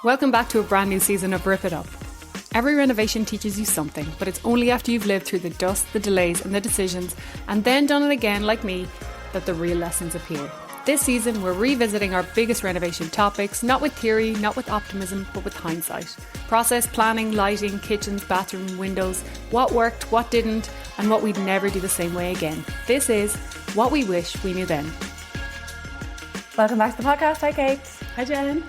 Welcome back to a brand new season of Rip It Up. Every renovation teaches you something, but it's only after you've lived through the dust, the delays and the decisions, and then done it again like me, that the real lessons appear. This season, we're revisiting our biggest renovation topics, not with theory, not with optimism, but with hindsight. Process, planning, lighting, kitchens, bathroom, windows, what worked, what didn't, and what we'd never do the same way again. This is What We Wish We Knew Then. Welcome back to the podcast. Hi, Kate. Hi, Jen.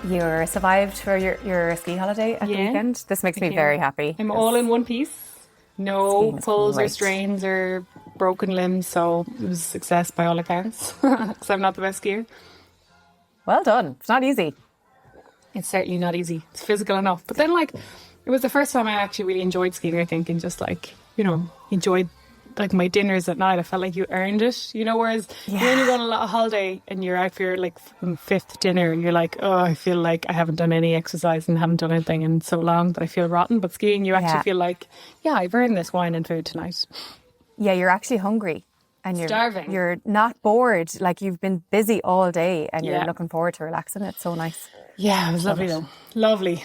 You survived for your ski holiday at the weekend. This makes me very happy. I'm all in one piece. No pulls or great. strains or broken limbs, so it was a success by all accounts, because I'm not the best skier. Well done. It's not easy. It's certainly not easy. It's physical enough. But then, it was the first time I actually really enjoyed skiing, I think, and just, enjoyed, my dinners at night. I felt like you earned it, whereas when you go on a holiday and you're out for your, fifth dinner and you're like, oh, I feel like I haven't done any exercise and haven't done anything in so long that I feel rotten. But skiing, you actually feel like, I've earned this wine and food tonight. Yeah, you're actually hungry. And you're starving. You're not bored. You've been busy all day and you're looking forward to relaxing. It's so nice. Yeah, it was lovely though. Lovely.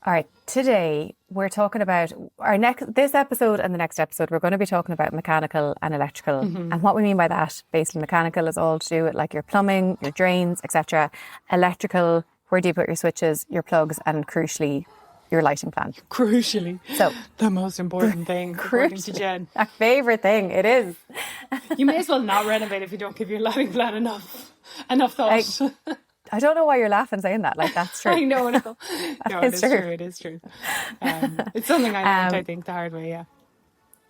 All right, today we're talking about this episode and the next episode. We're going to be talking about mechanical and electrical, and what we mean by that. Basically, mechanical is all to do with your plumbing, your drains, etc. Electrical, where do you put your switches, your plugs, and crucially, your lighting plan. Crucially, so the most important thing, according to Jen. A favourite thing, it is. You may as well not renovate if you don't give your lighting plan enough thought. I don't know why you're laughing saying that. That's true. I know. No, it is true. It is true. It's something I learned, I think, the hard way, yeah.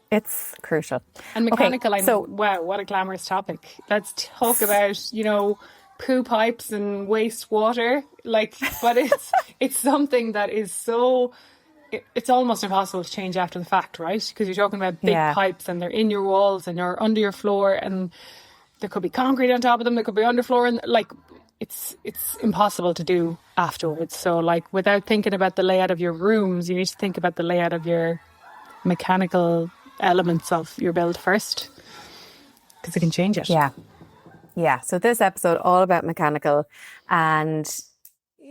It's crucial. And mechanical, wow, what a glamorous topic. Let's talk about, poo pipes and waste water. But it's something that is so... It's almost impossible to change after the fact, right? Because you're talking about big pipes and they're in your walls and you're under your floor and there could be concrete on top of them, there could be underfloor, and it's impossible to do afterwards. So without thinking about the layout of your rooms, you need to think about the layout of your mechanical elements of your build first, because it can change it. Yeah. So this episode all about mechanical, and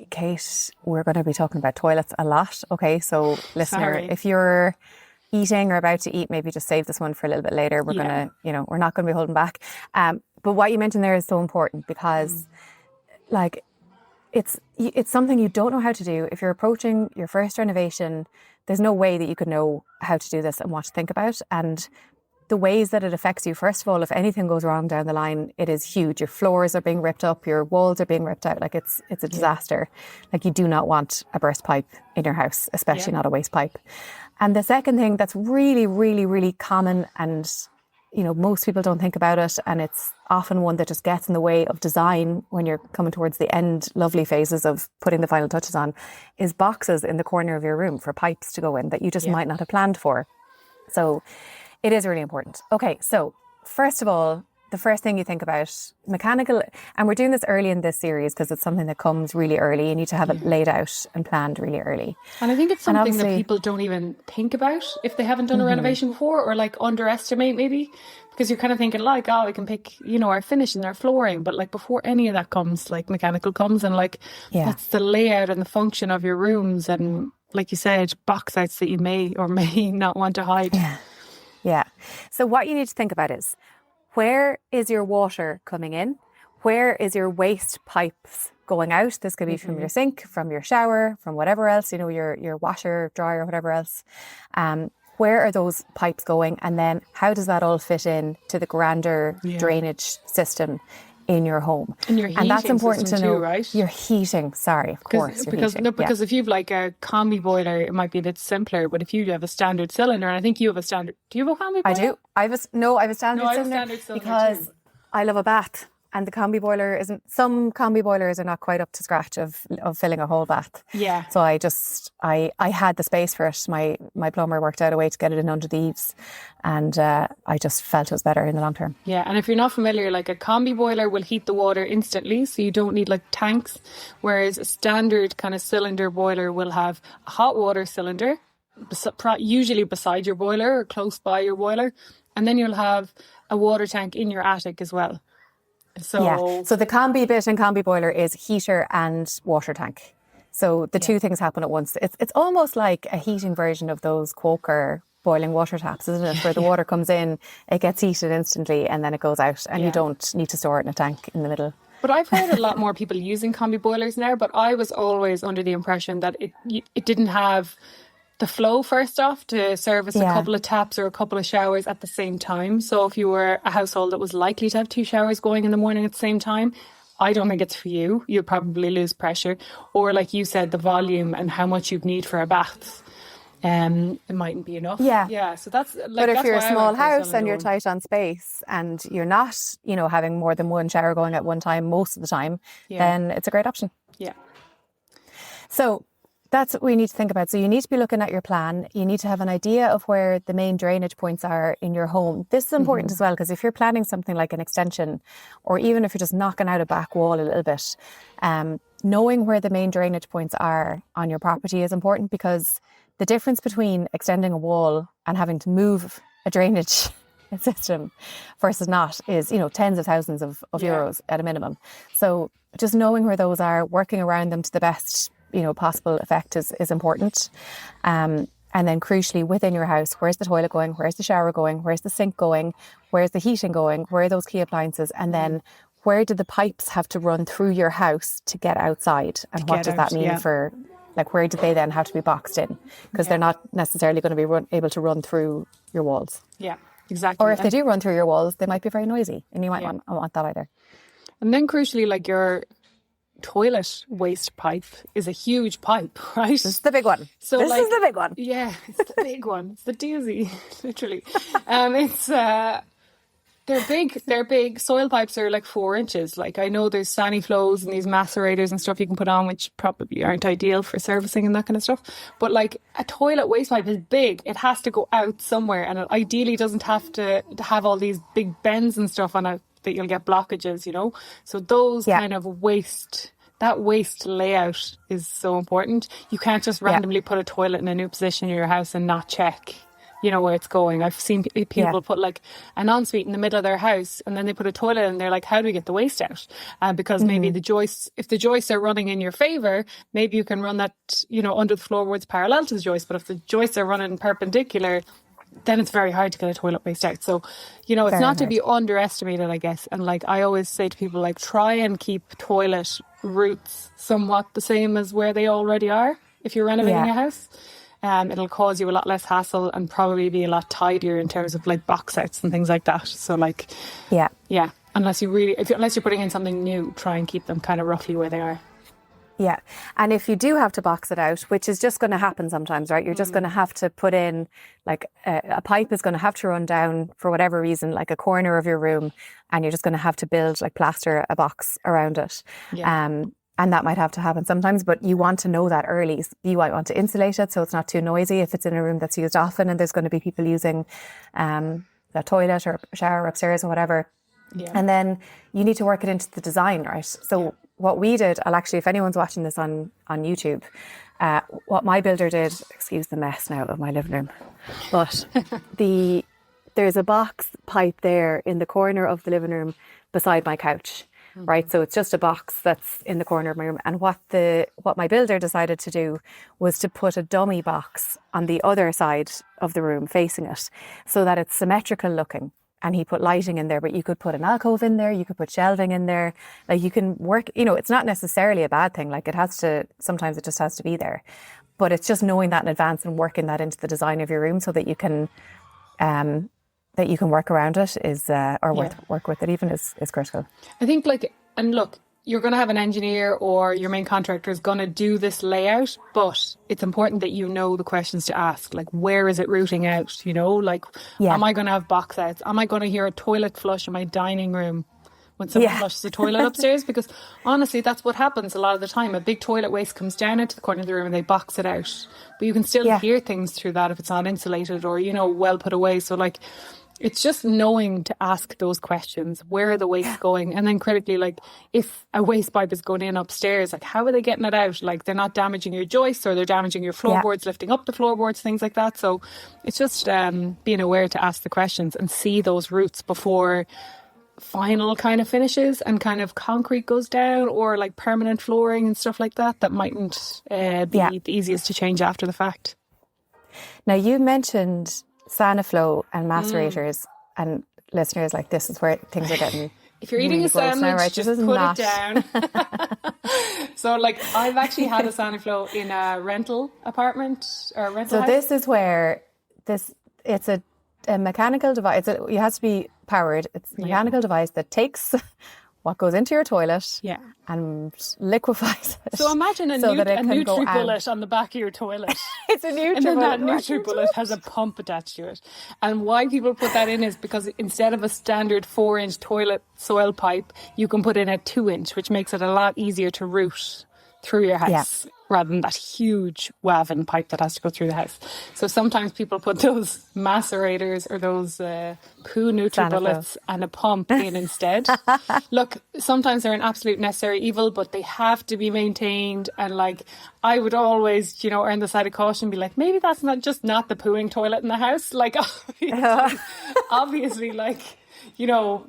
Kate, we're going to be talking about toilets a lot. Okay, so listener, if you're eating or about to eat, maybe just save this one for a little bit later. We're gonna, we're not going to be holding back. But what you mentioned there is so important, because it's something you don't know how to do. If you're approaching your first renovation, there's no way that you could know how to do this and what to think about. And the ways that it affects you, first of all, if anything goes wrong down the line, it is huge. Your floors are being ripped up, your walls are being ripped out. It's a disaster. You do not want a burst pipe in your house, especially not a waste pipe. And the second thing that's really, really, really common, and most people don't think about it, and it's often one that just gets in the way of design when you're coming towards the end, lovely phases of putting the final touches on, is boxes in the corner of your room for pipes to go in that you just might not have planned for. So it is really important. Okay, so first of all, the first thing you think about, mechanical, and we're doing this early in this series because it's something that comes really early. You need to have it laid out and planned really early. And I think it's something that people don't even think about if they haven't done a renovation before, or underestimate maybe, because you're kind of thinking we can pick, our finish and our flooring. But before any of that comes, mechanical comes, and that's the layout and the function of your rooms. And like you said, box outs that you may or may not want to hide. Yeah. So what you need to think about is, where is your water coming in? Where is your waste pipes going out? This could be from your sink, from your shower, from whatever else, your washer, dryer, whatever else. Where are those pipes going? And then how does that all fit in to the grander drainage system in your home? And that's important to know, too, right? Your heating, sorry, of course. Because if you've a combi boiler, it might be a bit simpler. But if you have a standard cylinder, and I think you have a standard, do you have a combi boiler? I do. I have a standard cylinder because too. I love a bath. And the combi boiler some combi boilers are not quite up to scratch of filling a whole bath. Yeah. So I had the space for it. My plumber worked out a way to get it in under the eaves, and I just felt it was better in the long term. Yeah, and if you're not familiar, a combi boiler will heat the water instantly, so you don't need tanks, whereas a standard kind of cylinder boiler will have a hot water cylinder, usually beside your boiler or close by your boiler, and then you'll have a water tank in your attic as well. So So the combi bit and combi boiler is heater and water tank. So the two things happen at once. It's almost like a heating version of those Quaker boiling water taps, isn't it? Where the water comes in, it gets heated instantly, and then it goes out, and you don't need to store it in a tank in the middle. But I've heard a lot more people using combi boilers now, but I was always under the impression that it didn't have the flow, first off, to service a couple of taps or a couple of showers at the same time. So if you were a household that was likely to have 2 showers going in the morning at the same time, I don't think it's for you. You'd probably lose pressure. Or like you said, the volume and how much you'd need for a bath. It mightn't be enough. Yeah. So that's like. But if that's you're a why I small went for house and cylinder you're one. tight on space and you're not, having more than one shower going at one time most of the time, then it's a great option. Yeah. So that's what we need to think about. So you need to be looking at your plan. You need to have an idea of where the main drainage points are in your home. This is important as well, because if you're planning something like an extension, or even if you're just knocking out a back wall a little bit, knowing where the main drainage points are on your property is important, because the difference between extending a wall and having to move a drainage system versus not is, tens of thousands of euros at a minimum. So just knowing where those are, working around them to the best possible effect is important. And then crucially, within your house, where's the toilet going? Where's the shower going? Where's the sink going? Where's the heating going? Where are those key appliances? And then where do the pipes have to run through your house to get outside? And what does that mean for, like, where do they then have to be boxed in? Because they're not necessarily going to be able to run through your walls. Yeah, exactly. Or if they do run through your walls, they might be very noisy, and you might not want that either. And then crucially, like, your toilet waste pipe is a huge pipe, right? This is the big one. So this is the big one. Yeah, it's the big one. It's the doozy, literally. It's they're big. They're big. Soil pipes are like 4 inches. Like, I know there's Saniflos and these Macerators and stuff you can put on, which probably aren't ideal for servicing and that kind of stuff. But like, a toilet waste pipe is big. It has to go out somewhere, and it ideally doesn't have to have all these big bends and stuff on it that you'll get blockages, So those kind of that waste layout is so important. You can't just randomly put a toilet in a new position in your house and not check, where it's going. I've seen people put like an ensuite in the middle of their house, and then they put a toilet and they're like, how do we get the waste out? Because maybe the joists, if the joists are running in your favour, maybe you can run that, under the floorboards parallel to the joist. But if the joists are running perpendicular, then it's very hard to get a toilet waste out. So, it's not to be underestimated, I guess. And like, I always say to people, like, try and keep toilet routes somewhat the same as where they already are if you're renovating a house. It'll cause you a lot less hassle and probably be a lot tidier in terms of like box outs and things like that. So like, unless you're putting in something new, try and keep them kind of roughly where they are. Yeah. And if you do have to box it out, which is just going to happen sometimes, right? You're just going to have to put in, like, a pipe is going to have to run down for whatever reason, like a corner of your room, and you're just going to have to build, like, plaster a box around it. Yeah. And that might have to happen sometimes, but you want to know that early. You might want to insulate it so it's not too noisy if it's in a room that's used often and there's going to be people using the toilet or shower upstairs or whatever. Yeah. And then you need to work it into the design, right? So what we did, I'll actually, if anyone's watching this on YouTube, what my builder did, excuse the mess now of my living room, but there's a box pipe there in the corner of the living room beside my couch, right? So it's just a box that's in the corner of my room. And what my builder decided to do was to put a dummy box on the other side of the room facing it so that it's symmetrical looking. And he put lighting in there, but you could put an alcove in there, you could put shelving in there. Like, you can work, it's not necessarily a bad thing. Like, sometimes it just has to be there. But it's just knowing that in advance and working that into the design of your room so that you can work around it work with it even is critical. I think, like, and look, you're going to have an engineer or your main contractor is going to do this layout, but it's important that you know the questions to ask. Like, where is it routing out? Am I going to have box outs? Am I going to hear a toilet flush in my dining room when someone flushes the toilet upstairs? Because honestly, that's what happens a lot of the time. A big toilet waste comes down into the corner of the room and they box it out. But you can still hear things through that if it's not insulated or, well put away. So, like, it's just knowing to ask those questions. Where are the wastes going? And then critically, like, if a waste pipe is going in upstairs, like, how are they getting it out? Like, they're not damaging your joists or they're damaging your floorboards, lifting up the floorboards, things like that. So it's just being aware to ask the questions and see those routes before final kind of finishes and kind of concrete goes down, or like permanent flooring and stuff like that, that mightn't be the easiest to change after the fact. Now, you mentioned Saniflo and Macerators, and listeners, like, this is where things are getting. If you're eating really a sandwich, now, right? just put it down. So, like, I've actually had a Saniflo in a rental apartment or a rental house. This is where it's a mechanical device. It has to be powered. It's a mechanical device that takes what goes into your toilet and liquefies it. So imagine a Nutri-Bullet on the back of your toilet. It's a Nutri-Bullet. And then that Nutri-Bullet has a pump attached to it. And why people put that in is because instead of a standard 4-inch toilet soil pipe, you can put in a 2-inch, which makes it a lot easier to route through your house rather than that huge WAVN pipe that has to go through the house. So sometimes people put those Macerators or those poo Nutri-Bullets and a pump in instead. Look, sometimes they're an absolute necessary evil, but they have to be maintained. And like, I would always, err on the side of caution, be like, maybe that's not the pooing toilet in the house. Like, obviously, like,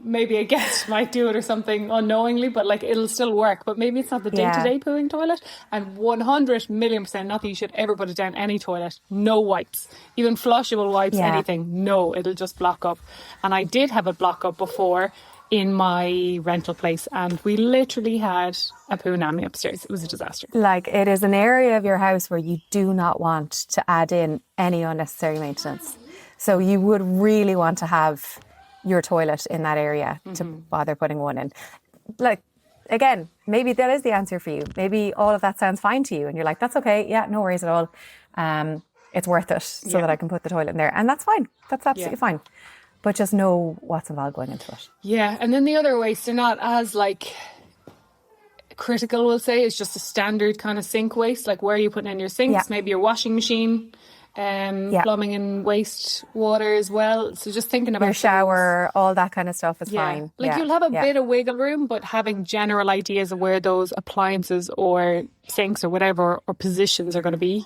maybe a guest might do it or something unknowingly, but like, it'll still work. But maybe it's not the day-to-day pooing toilet. And 100,000,000% not that you should ever put it down any toilet. No wipes, even flushable wipes, anything. No, it'll just block up. And I did have it block up before in my rental place, and we literally had a poo nanny upstairs. It was a disaster. Like, it is an area of your house where you do not want to add in any unnecessary maintenance. So you would really want to have your toilet in that area to bother putting one in. Like, again, maybe that is the answer for you. Maybe all of that sounds fine to you and you're like, that's okay, no worries at all. It's worth it so that I can put the toilet in there. And that's fine. That's absolutely fine. But just know what's involved going into it. Yeah, and then the other waste, they're not as like critical, we'll say. It's just a standard kind of sink waste, like where are you putting in your sinks, maybe your washing machine, plumbing and waste water as well. So just thinking about your shower, all that kind of stuff is fine. Like, you'll have a bit of wiggle room, but having general ideas of where those appliances or sinks or whatever or positions are going to be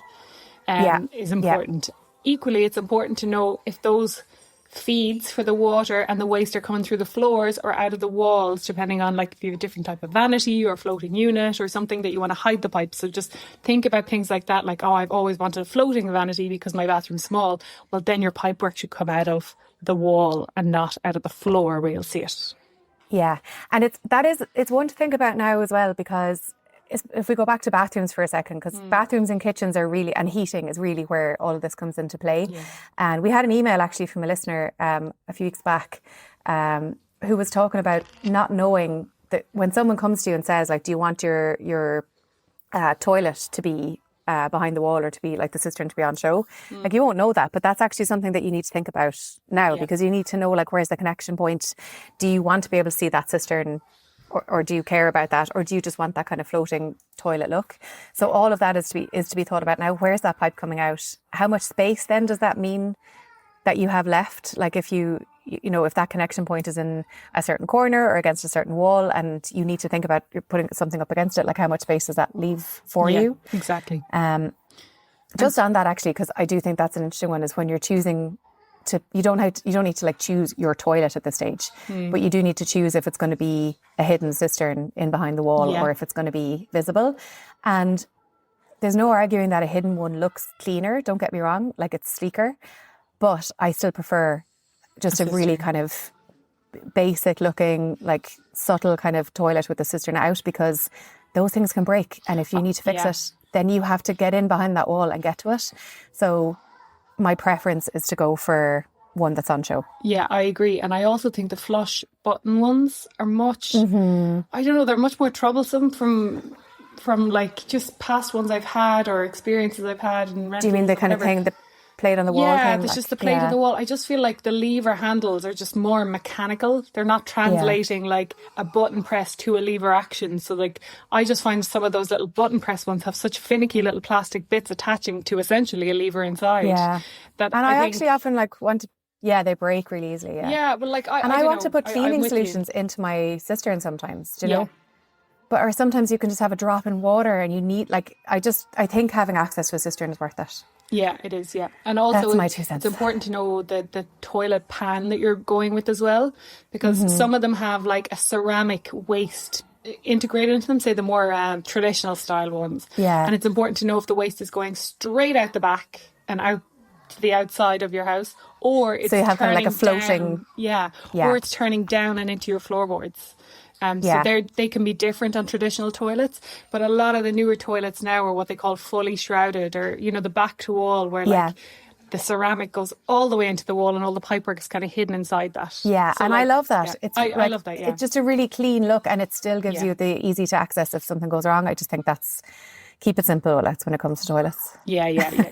is important. Equally, it's important to know if those feeds for the water and the waste are coming through the floors or out of the walls, depending on, like, if you have a different type of vanity or floating unit or something that you want to hide the pipes. So just think about things like that, like, I've always wanted a floating vanity because my bathroom's small. Well, then your pipework should come out of the wall and not out of the floor where you'll see it. Yeah, and it's one to think about now as well, because if we go back to bathrooms for a second, because bathrooms and kitchens are really, and heating is really where all of this comes into play. And we had an email actually from a listener a few weeks back who was talking about not knowing that when someone comes to you and says, like, do you want your toilet to be behind the wall or to be like the cistern to be on show? Like, you won't know that, but that's actually something that you need to think about now, because you need to know, like, where's the connection point? Do you want to be able to see that cistern? Or do you care about that? Or do you just want that kind of floating toilet look? So all of that is to be thought about now. Where's that pipe coming out? How much space then does that mean that you have left? Like, if if that connection point is in a certain corner or against a certain wall and you need to think about putting something up against it, like, how much space does that leave for you? Exactly. Just on that, actually, because I do think that's an interesting one, is when you're choosing you don't need to, like, choose your toilet at this stage, but you do need to choose if it's going to be a hidden cistern in behind the wall or if it's going to be visible. And there's no arguing that a hidden one looks cleaner, don't get me wrong, like, it's sleeker, but I still prefer just a really kind of basic looking, like, subtle kind of toilet with the cistern out, because those things can break, and if you need to fix it, then you have to get in behind that wall and get to it. So my preference is to go for one that's on show. Yeah, I agree. And I also think the flush button ones are much, I don't know, they're much more troublesome from like just past ones I've had or experiences I've had. Do you mean the kind of thing, the plate on the wall thing? Yeah, it's just the plate on the wall. I just feel like the lever handles are just more mechanical. They're not translating like a button press to a lever action. So, like, I just find some of those little button press ones have such finicky little plastic bits attaching to essentially a lever inside. Yeah. And I actually often, like, want to, they break really easily. Yeah, but like, I want to put cleaning solutions into my cistern sometimes, do you know? But, or sometimes you can just have a drop in water and you need, like, I think having access to a cistern is worth it. Yeah, it is. Yeah. And also That's my 2 cents. it's important to know the toilet pan that you're going with as well, because some of them have like a ceramic waste integrated into them, say the more traditional style ones. Yeah. And it's important to know if the waste is going straight out the back and out to the outside of your house, or it's So you have kind of like a floating... down, or it's turning down and into your floorboards. So they can be different on traditional toilets, but a lot of the newer toilets now are what they call fully shrouded, or, you know, the back to wall, where like the ceramic goes all the way into the wall and all the pipework is kind of hidden inside that. Yeah, so and like, I love that. Yeah. It's I love that, yeah. It's just a really clean look, and it still gives you the easy to access if something goes wrong. I just think keep it simple, that's when it comes to toilets. Yeah.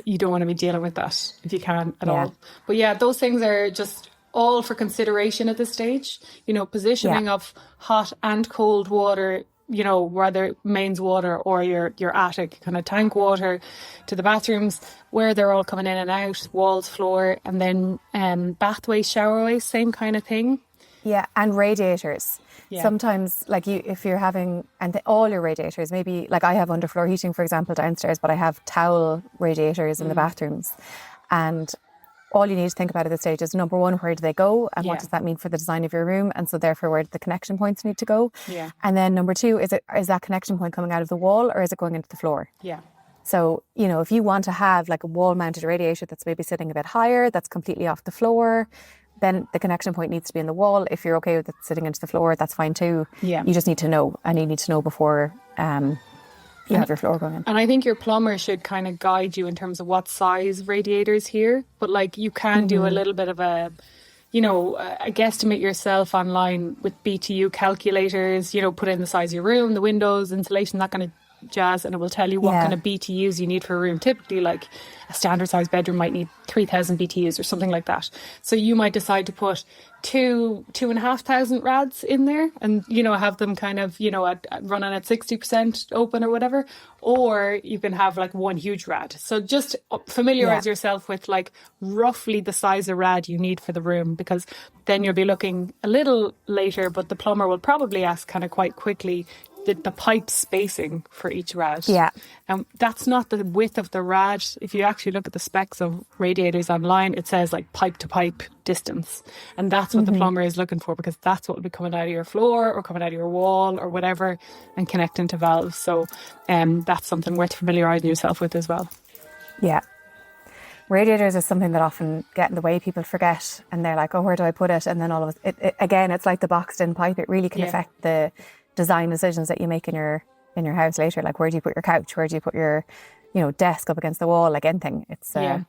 You don't want to be dealing with that if you can at all. But yeah, those things are just all for consideration at this stage. You know, positioning of hot and cold water, you know, whether mains water or your attic kind of tank water to the bathrooms, where they're all coming in and out, walls, floor, and then bath waste, shower waste, same kind of thing. Yeah, and radiators. Yeah. Sometimes, like if you're having, all your radiators, maybe like I have underfloor heating, for example, downstairs, but I have towel radiators in the bathrooms. And all you need to think about at this stage is, number one, where do they go? And what does that mean for the design of your room? And so therefore, where do the connection points need to go? Yeah. And then number two, is that connection point coming out of the wall, or is it going into the floor? Yeah. So, you know, if you want to have like a wall-mounted radiator that's maybe sitting a bit higher, that's completely off the floor, then the connection point needs to be in the wall. If you're okay with it sitting into the floor, that's fine too. Yeah. You just need to know, and you need to know before you have your floor going in. And I think your plumber should kind of guide you in terms of what size radiators here. But like, you can do a little bit of a guesstimate yourself online with BTU calculators, you know, put in the size of your room, the windows, insulation, that kind of jazz, and it will tell you what kind of BTUs you need for a room. Typically, like a standard size bedroom might need 3,000 BTUs or something like that. So you might decide to put 2,500 rads in there, and, you know, have them kind of, you know, running at 60% open or whatever, or you can have like one huge rad. So just familiarize yourself with like roughly the size of rad you need for the room, because then you'll be looking a little later, but the plumber will probably ask kind of quite quickly the pipe spacing for each rad. Yeah. And that's not the width of the rad. If you actually look at the specs of radiators online, it says like pipe to pipe distance. And that's what the plumber is looking for, because that's what will be coming out of your floor or coming out of your wall or whatever and connecting to valves. So that's something worth familiarising yourself with as well. Yeah. Radiators is something that often get in the way. People forget, and they're like, oh, where do I put it? And then all of it again, it's like the boxed in pipe. It really can affect the design decisions that you make in your house later. Like, where do you put your couch? Where do you put your, you know, desk up against the wall? Like anything. It's and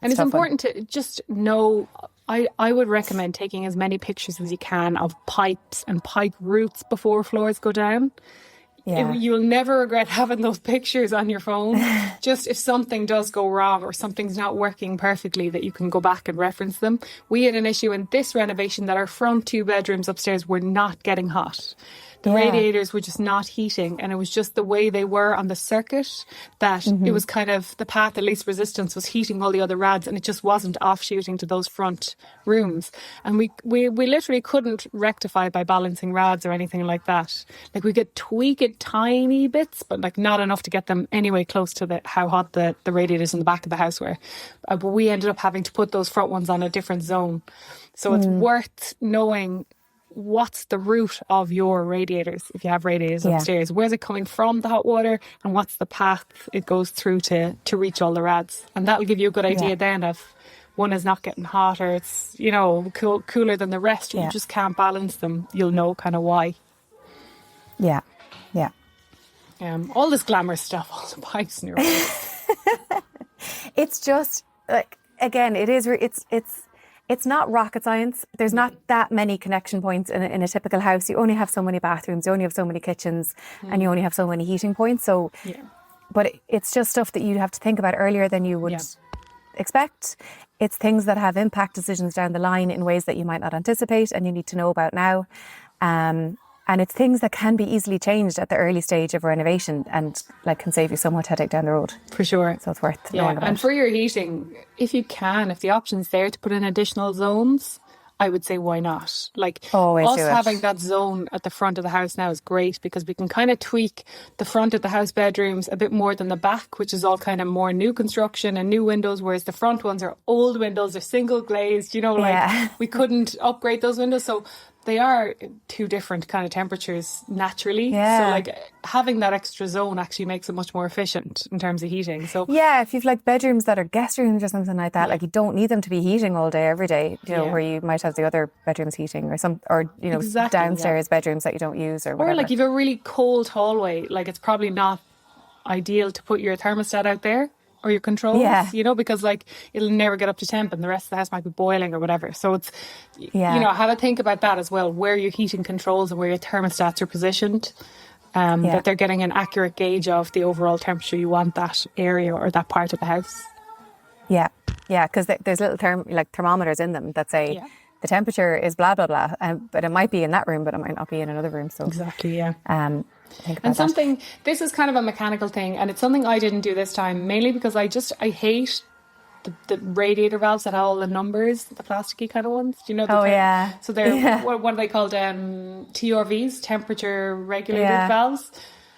it's important to just know. I would recommend taking as many pictures as you can of pipes and pipe roots before floors go down. Yeah. You'll never regret having those pictures on your phone. Just if something does go wrong or something's not working perfectly, that you can go back and reference them. We had an issue in this renovation that our front 2 bedrooms upstairs were not getting hot. The radiators were just not heating, and it was just the way they were on the circuit that it was kind of the path of least resistance was heating all the other rads, and it just wasn't offshooting to those front rooms. And we literally couldn't rectify it by balancing rads or anything like that. Like, we could tweak it tiny bits, but like not enough to get them anyway close to how hot the radiators in the back of the house were. But we ended up having to put those front ones on a different zone. So it's worth knowing what's the route of your radiators. If you have radiators upstairs, where's it coming from, the hot water, and what's the path it goes through to reach all the rads. And that'll give you a good idea then of one is not getting hot, or it's, you know, cooler than the rest. You just can't balance them. You'll know kind of why. Yeah. All this glamorous stuff, all the pipes in your room. It's just like, again, it's not rocket science. There's not that many connection points in a typical house. You only have so many bathrooms, you only have so many kitchens, and you only have so many heating points. So, but it's just stuff that you'd have to think about earlier than you would expect. It's things that have impact decisions down the line in ways that you might not anticipate, and you need to know about now. And it's things that can be easily changed at the early stage of renovation, and like can save you so much headache down the road. For sure. So it's worth knowing about. And for your heating, if you can, if the option's there to put in additional zones, I would say, why not? Like, Always us do it. having that zone at the front of the house now is great because we can kind of tweak the front of the house bedrooms a bit more than the back, which is all kind of more new construction and new windows, whereas the front ones are old windows, they're single glazed, you know, like Yeah. we couldn't upgrade those windows. So they are two different kind of temperatures naturally. Yeah. So like having that extra zone actually makes it much more efficient in terms of heating. So Yeah, if you've like bedrooms that are guest rooms or something like that, like you don't need them to be heating all day, every day, you know, Yeah. where you might have the other bedrooms heating or you know, Exactly, downstairs bedrooms that you don't use or whatever. Or like you've a really cold hallway, like it's probably not ideal to put your thermostat out there or your controls, Yeah. you know, because like it'll never get up to temp and the rest of the house might be boiling or whatever. So it's, Yeah. you know, have a think about that as well, where your heating controls and where your thermostats are positioned, that they're getting an accurate gauge of the overall temperature you want that area or that part of the house. Yeah, yeah, because there's little thermometers in them that say the temperature is blah blah blah, but it might be in that room, but it might not be in another room. So Exactly, yeah. Think about And that. something, this is kind of a mechanical thing, and it's something I didn't do this time, mainly because I hate the radiator valves that have all the numbers, the plasticky kind of ones. Do you know? Yeah. So they're, what are they called? TRVs, temperature regulated Yeah. valves.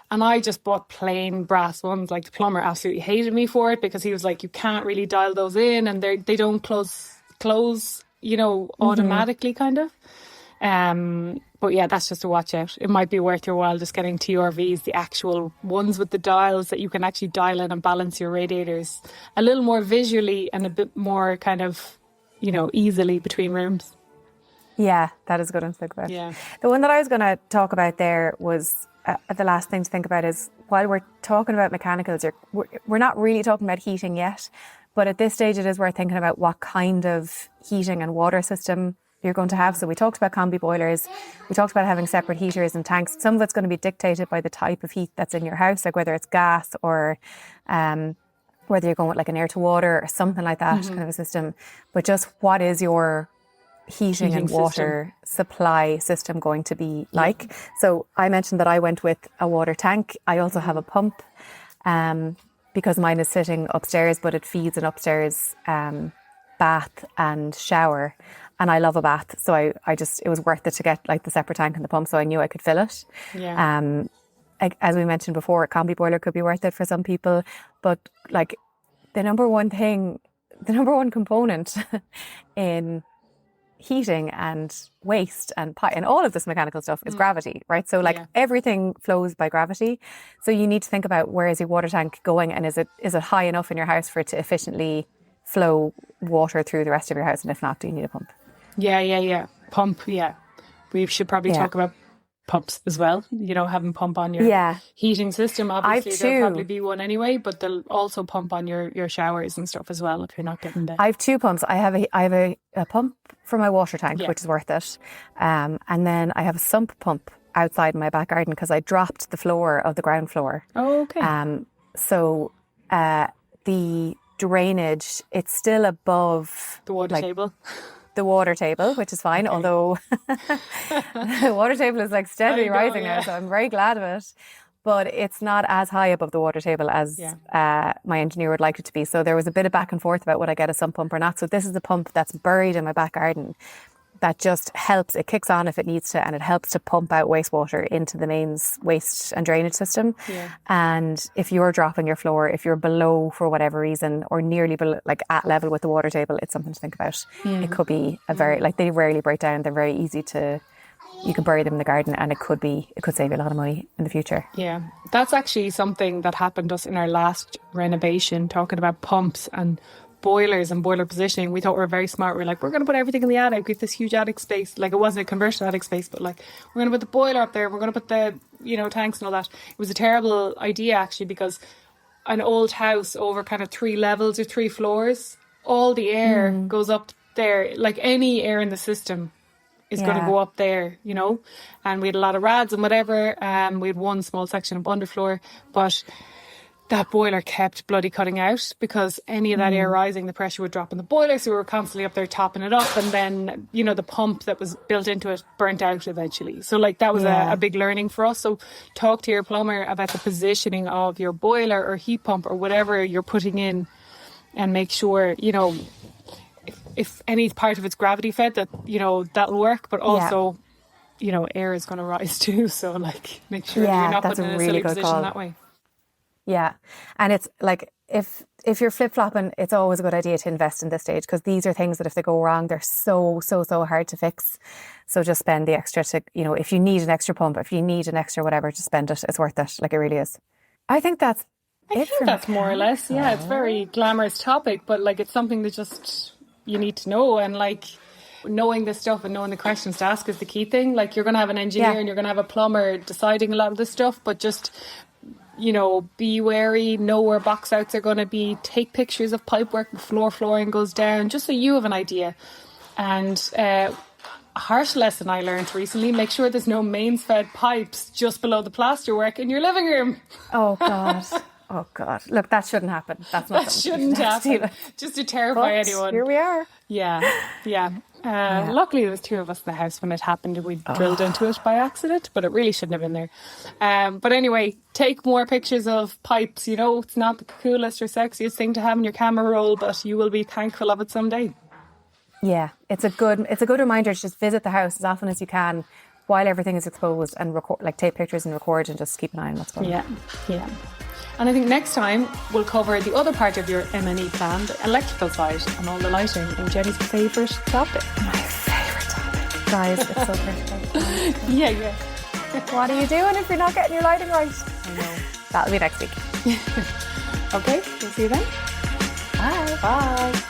And I just bought plain brass ones. Like the plumber absolutely hated me for it because he was like, you can't really dial those in and they don't close, you know, automatically kind of. But yeah, that's just a watch out. It might be worth your while just getting TRVs, the actual ones with the dials that you can actually dial in and balance your radiators a little more visually and a bit more kind of, you know, easily between rooms. Yeah, that is a good one to think about. Yeah. The one that I was going to talk about there was the last thing to think about is while we're talking about mechanicals, we're not really talking about heating yet, but at this stage it is worth thinking about what kind of heating and water system you're going to have. So we talked about combi-boilers, we talked about having separate heaters and tanks. Some of it's going to be dictated by the type of heat that's in your house, like whether it's gas or whether you're going with like an air to water or something like that kind of a system. But just what is your heating and water supply system going to be like? So I mentioned that I went with a water tank. I also have a pump because mine is sitting upstairs, but it feeds an upstairs bath and shower. And I love a bath, so I just, it was worth it to get like the separate tank and the pump, so I knew I could fill it. Yeah. As we mentioned before, a combi boiler could be worth it for some people, but like the number one component in heating and waste and all of this mechanical stuff is gravity, right? So like everything flows by gravity. So you need to think about, where is your water tank going, and is it high enough in your house for it to efficiently flow water through the rest of your house? And if not, do you need a pump? Yeah. Pump, yeah. We should probably talk about pumps as well. You know, having pump on your heating system. Obviously, there'll probably be one anyway, but they'll also pump on your showers and stuff as well if you're not getting that. I have two pumps. I have a pump for my water tank, which is worth it. And then I have a sump pump outside my back garden because I dropped the floor of the ground floor. Oh, okay. So the drainage, it's still above The water table. The water table, which is fine, although the water table is like steadily rising now, so I'm very glad of it. But it's not as high above the water table as my engineer would like it to be. So there was a bit of back and forth about would I get a sump pump or not. So this is a pump that's buried in my back garden that just helps. It kicks on if it needs to, and it helps to pump out wastewater into the mains waste and drainage system. And if you're dropping your floor, if you're below for whatever reason, or nearly below, like at level with the water table, it's something to think about. It could be a very, like, they rarely break down. They're very easy to, you can bury them in the garden, and it could save you a lot of money in the future. Yeah, that's actually something that happened to us in our last renovation, talking about pumps and boilers and boiler positioning. We thought we were very smart. We're like, we're going to put everything in the attic with this huge attic space. Like, it wasn't a converted attic space, but like, we're going to put the boiler up there. We're going to put the, you know, tanks and all that. It was a terrible idea actually, because an old house over kind of 3 levels or 3 floors, all the air goes up there. Like, any air in the system is going to go up there, you know. And we had a lot of rads and whatever. We had one small section of underfloor, but that boiler kept bloody cutting out because any of that air rising, the pressure would drop in the boiler. So we were constantly up there topping it up. And then, you know, the pump that was built into it burnt out eventually. So like, that was a big learning for us. So talk to your plumber about the positioning of your boiler or heat pump or whatever you're putting in, and make sure, you know, if any part of it's gravity fed, that, you know, that'll work. But also, you know, air is going to rise too. So like, make sure that you're not putting in a silly position that way. Yeah. And it's like, if you're flip-flopping, it's always a good idea to invest in this stage, because these are things that if they go wrong, they're so hard to fix. So just spend the extra to, you know, if you need an extra pump, if you need an extra whatever, just spend it. It's worth it. Like, it really is. I think that's more or less. Yeah, it's a very glamorous topic, but like, it's something that just you need to know. And like, knowing this stuff and knowing the questions to ask is the key thing. Like, you're going to have an engineer and you're going to have a plumber deciding a lot of this stuff, but just, you know, be wary, know where box outs are going to be, take pictures of pipework before flooring goes down, just so you have an idea. And a harsh lesson I learned recently, make sure there's no mains fed pipes just below the plasterwork in your living room. Oh God. Oh God. Look, that shouldn't happen. That shouldn't happen. Just to terrify anyone. Here we are. Yeah. Luckily there was 2 of us in the house when it happened and we drilled into it by accident, but it really shouldn't have been there. But anyway, take more pictures of pipes. You know, it's not the coolest or sexiest thing to have in your camera roll, but you will be thankful of it someday. Yeah, it's a good reminder to just visit the house as often as you can while everything is exposed, and record, like take pictures and record, and just keep an eye on what's going on. Yeah. And I think next time we'll cover the other part of your M&E plan, the electrical side and all the lighting, and Jenny's favourite topic. My favourite topic. Guys, it's so perfect. Yeah. What are you doing if you're not getting your lighting right? I know. That'll be next week. Okay, we'll see you then. Bye. Bye.